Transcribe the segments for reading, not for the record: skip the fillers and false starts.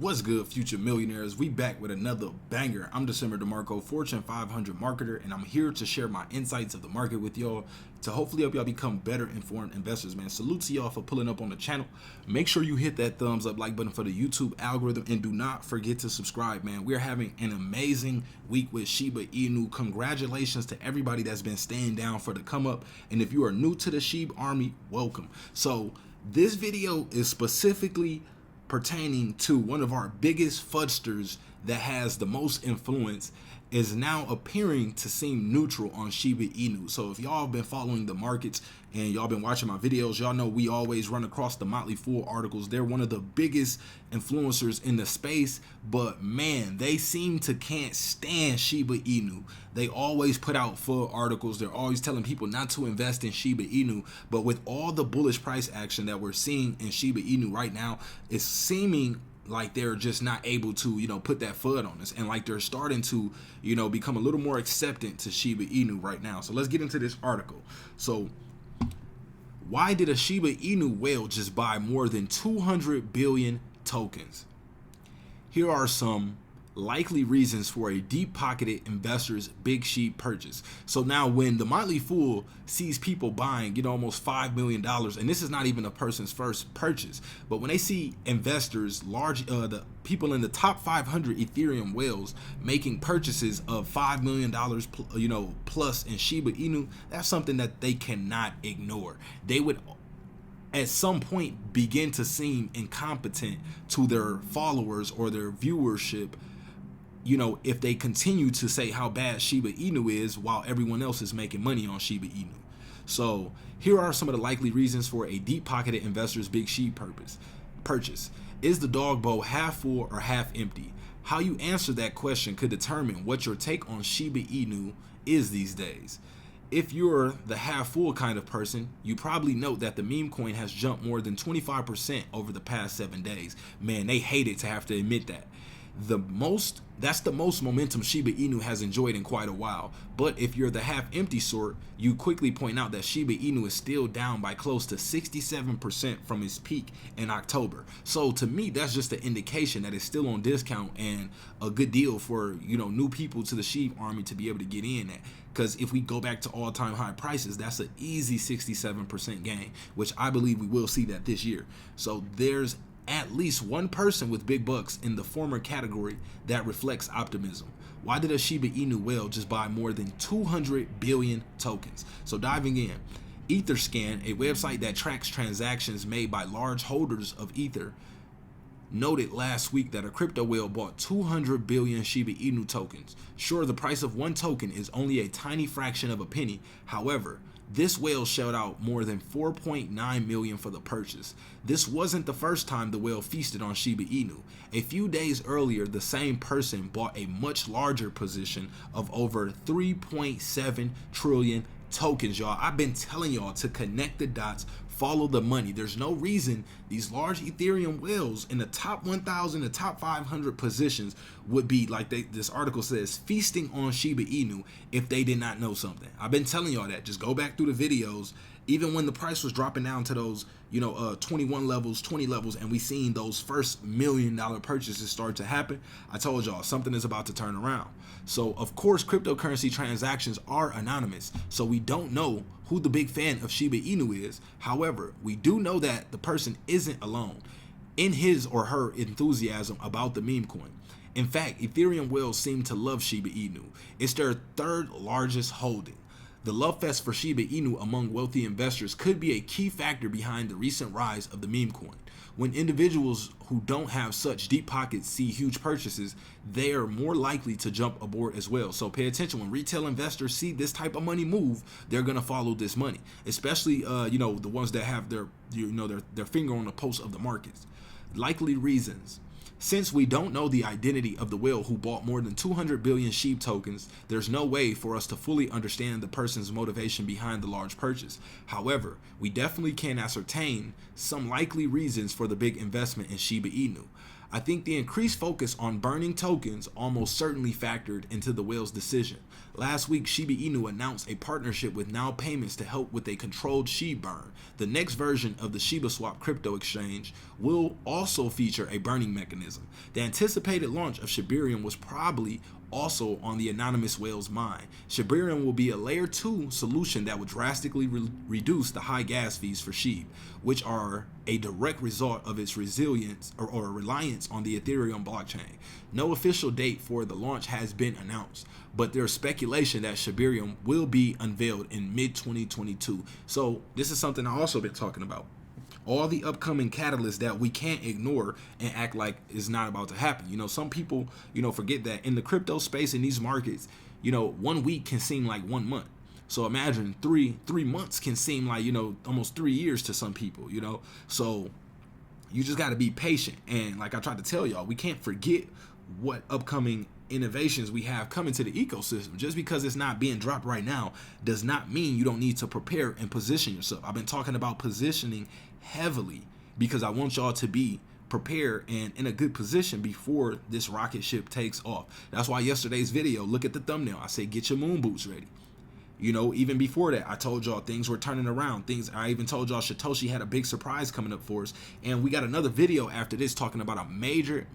What's good, future millionaires? We back with another banger. I'm DecemberDeMarco, Fortune 500 marketer, and I'm here to share my insights of the market with y'all to hopefully help y'all become better informed investors, man. Salute to y'all for pulling up on the channel. Make sure you hit that thumbs up like button for the YouTube algorithm, and do not forget to subscribe, man. We're having an amazing week with Shiba Inu. Congratulations to everybody that's been staying down for the come up, and if you are new to the Shib army, welcome. So this video is specifically pertaining to one of our biggest FUDSTERs that has the most influence, is now appearing to seem neutral on Shiba Inu. So if y'all have been following the markets and y'all been watching my videos, y'all know we always run across the Motley Fool articles. They're one of the biggest influencers in the space, but man, they seem to can't stand Shiba Inu. They always put out full articles. They're always telling people not to invest in Shiba Inu, but with all the bullish price action that we're seeing in Shiba Inu right now, it's seeming like they're just not able to, put that FUD on us, and like they're starting to, become a little more acceptant to Shiba Inu right now. So let's get into this article. So why did a Shiba Inu whale just buy more than 200 billion tokens? Here are some likely reasons for a deep-pocketed investor's big sheep purchase. So now when the Motley Fool sees people buying, almost $5 million, and this is not even a person's first purchase, but when they see investors, the people in the top 500 Ethereum whales making purchases of $5 million, plus in Shiba Inu, that's something that they cannot ignore. They would at some point begin to seem incompetent to their followers or their viewership, if they continue to say how bad Shiba Inu is while everyone else is making money on Shiba Inu. So here are some of the likely reasons for a deep-pocketed investor's big sheep purchase. Is the dog bowl half full or half empty? How you answer that question could determine what your take on Shiba Inu is these days. If you're the half full kind of person, you probably note that the meme coin has jumped more than 25% over the past 7 days. Man, they hate it to have to admit that. That's the most momentum Shiba Inu has enjoyed in quite a while. But if you're the half empty sort, you quickly point out that Shiba Inu is still down by close to 67% from its peak in October. So to me, that's just an indication that it's still on discount and a good deal for, new people to the Shib army to be able to get in at. Because if we go back to all-time high prices, that's an easy 67% gain, which I believe we will see that this year. So there's at least one person with big bucks in the former category that reflects optimism. Why did a Shiba Inu whale just buy more than 200 billion tokens? So diving in, EtherScan, a website that tracks transactions made by large holders of Ether, noted last week that a crypto whale bought 200 billion Shiba Inu tokens. Sure, the price of one token is only a tiny fraction of a penny. However, this whale shelled out more than 4.9 million for the purchase. This wasn't the first time the whale feasted on Shiba Inu. A few days earlier, the same person bought a much larger position of over 3.7 trillion tokens, y'all. I've been telling y'all to connect the dots, follow the money. There's no reason these large Ethereum whales in the top 1,000, the top 500 positions would be, like this article says, feasting on Shiba Inu if they did not know something. I've been telling y'all that. Just go back through the videos. Even when the price was dropping down to those, 21 levels, 20 levels, and we seen those first $1 million purchases start to happen, I told y'all something is about to turn around. So of course, cryptocurrency transactions are anonymous, so we don't know who the big fan of Shiba Inu is. However, we do know that the person isn't alone in his or her enthusiasm about the meme coin. In fact, Ethereum whales seem to love Shiba Inu. It's their third largest holding. The love fest for Shiba Inu among wealthy investors could be a key factor behind the recent rise of the meme coin. When individuals who don't have such deep pockets see huge purchases, they are more likely to jump aboard as well. So pay attention. When retail investors see this type of money move, they're going to follow this money, especially, the ones that have their finger on the pulse of the markets. Likely reasons. Since we don't know the identity of the whale who bought more than 200 billion SHIB tokens, there's no way for us to fully understand the person's motivation behind the large purchase. However, we definitely can ascertain some likely reasons for the big investment in Shiba Inu. I think the increased focus on burning tokens almost certainly factored into the whale's decision. Last week, Shiba Inu announced a partnership with Now Payments to help with a controlled SHIB burn. The next version of the shibaswap crypto exchange will also feature a burning mechanism. The anticipated launch of Shibarium was probably also on the anonymous whale's mind. Shibarium will be a layer 2 solution that would drastically reduce the high gas fees for SHIB, which are a direct result of its resilience or reliance on the Ethereum blockchain. No official date for the launch has been announced, but there's speculation that Shibarium will be unveiled in mid-2022. So this is something I've also been talking about. All the upcoming catalysts that we can't ignore and act like is not about to happen. You know, some people, forget that in the crypto space, in these markets, 1 week can seem like 1 month. So imagine three months can seem like, almost 3 years to some people, So you just got to be patient. And like I tried to tell y'all, we can't forget what upcoming innovations we have coming to the ecosystem. Just because it's not being dropped right now does not mean you don't need to prepare and position yourself. I've been talking about positioning heavily because I want y'all to be prepared and in a good position before this rocket ship takes off. That's why yesterday's video, look at the thumbnail, I said get your moon boots ready. Even before that, I told y'all things were turning around. I even told y'all Satoshi had a big surprise coming up for us. And we got another video after this talking about a major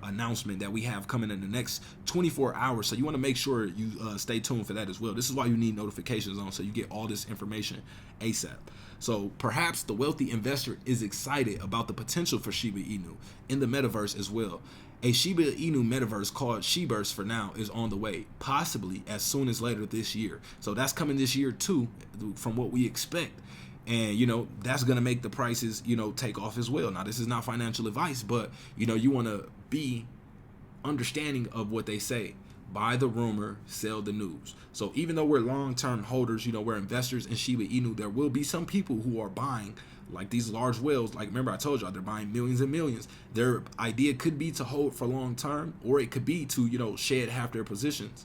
announcement that we have coming in the next 24 hours. So you want to make sure you stay tuned for that as well. This is why you need notifications on, so you get all this information ASAP. So perhaps the wealthy investor is excited about the potential for Shiba Inu in the metaverse as well. A Shiba Inu metaverse called Shibverse for now is on the way, possibly as soon as later this year. So that's coming this year too, from what we expect. And, that's going to make the prices, take off as well. Now, this is not financial advice, but, you want to be understanding of what they say. Buy the rumor, sell the news. So even though we're long-term holders, we're investors in Shiba Inu, there will be some people who are buying like these large whales. Like, remember I told y'all they're buying millions and millions. Their idea could be to hold for long term, or it could be to, shed half their positions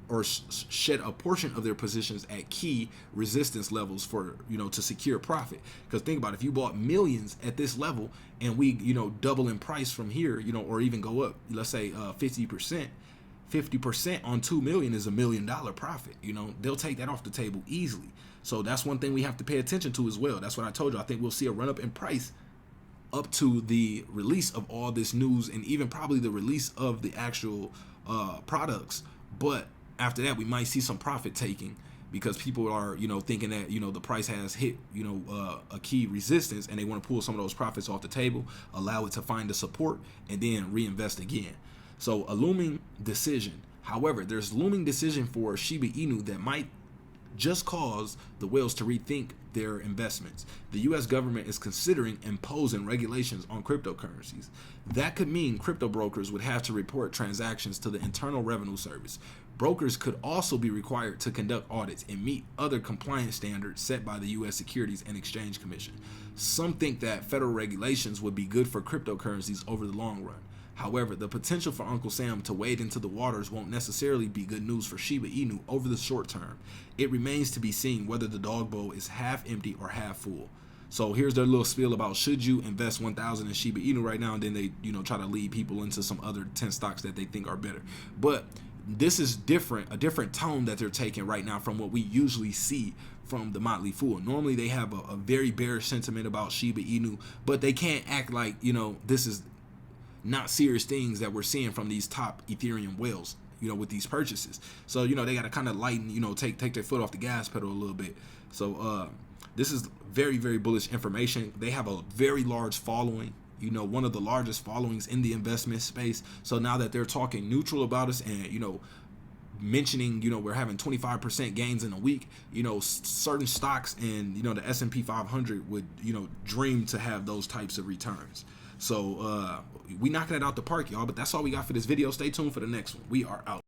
or shed a portion of their positions at key resistance levels for, to secure profit. Because think about it, if you bought millions at this level and we, double in price from here, or even go up, let's say 50%. 50% on 2 million is $1 million profit. They'll take that off the table easily. So that's one thing we have to pay attention to as well. That's what I told you. I think we'll see a run up in price up to the release of all this news and even probably the release of the actual products. But after that, we might see some profit taking because people are, thinking that, the price has hit, a key resistance and they want to pull some of those profits off the table, allow it to find the support and then reinvest again. So a looming decision. However, there's looming decision for Shiba Inu that might just cause the whales to rethink their investments. The US government is considering imposing regulations on cryptocurrencies. That could mean crypto brokers would have to report transactions to the Internal Revenue Service. Brokers could also be required to conduct audits and meet other compliance standards set by the US Securities and Exchange Commission. Some think that federal regulations would be good for cryptocurrencies over the long run. However, the potential for Uncle Sam to wade into the waters won't necessarily be good news for Shiba Inu over the short term. It remains to be seen whether the dog bowl is half empty or half full. So here's their little spiel about should you invest 1,000 in Shiba Inu right now, and then they, try to lead people into some other 10 stocks that they think are better. But this is different, a different tone that they're taking right now from what we usually see from the Motley Fool. Normally they have a very bearish sentiment about Shiba Inu, but they can't act like, this is not serious things that we're seeing from these top Ethereum whales, with these purchases. So, they got to kind of lighten, take their foot off the gas pedal a little bit. So this is very, very bullish information. They have a very large following, one of the largest followings in the investment space. So now that they're talking neutral about us and, mentioning, we're having 25% gains in a week, certain stocks and, the S&P 500 would, dream to have those types of returns. So we knocking it out the park, y'all. But that's all we got for this video. Stay tuned for the next one. We are out.